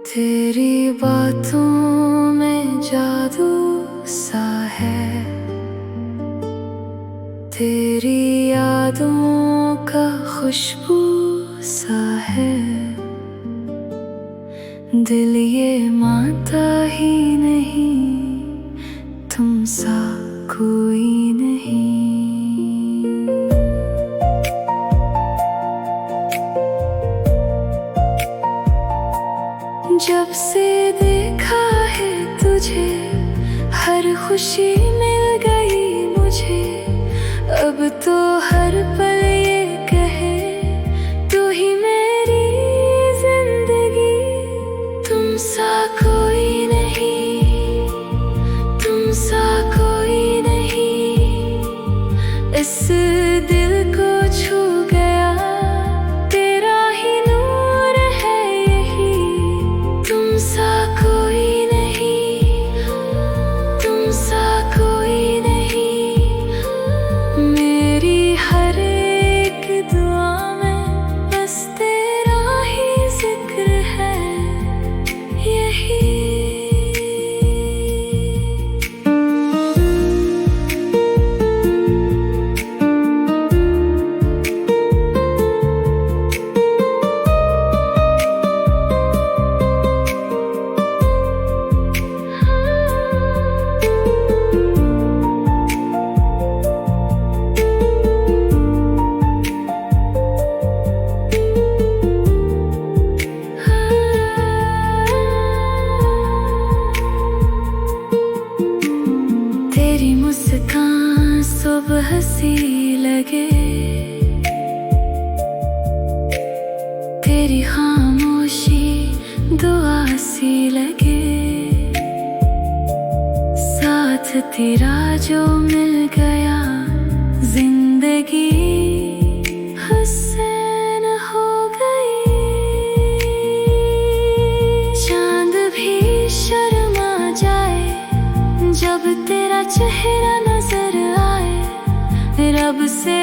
तेरी बातों में जादू सा है, तेरी यादों का खुशबू सा है। दिल ये मानता ही नहीं, तुम सा कोई नहीं। जब से देखा है तुझे, हर खुशी मिल गई मुझे। अब तो हर पल ये कहे, तू ही मेरी जिंदगी। तुम सा कोई नहीं, तुम सा कोई नहीं। इस दिल को छू गया तेरा ही नूर है यही। तुम सा कोई नहीं, तुम सा कोई नहीं। मेरी हर एक दुआ में बस तेरा ही जिक्र है यही। तेरी मुस्कान सुबह सी लगे, तेरी खामोशी दुआ सी लगे। साथ तेरा जो मिल गया जिंदगी हुस्न हो गई। चांद भी शर्मा जाए जब तेरा चेहरा नजर आए। रब से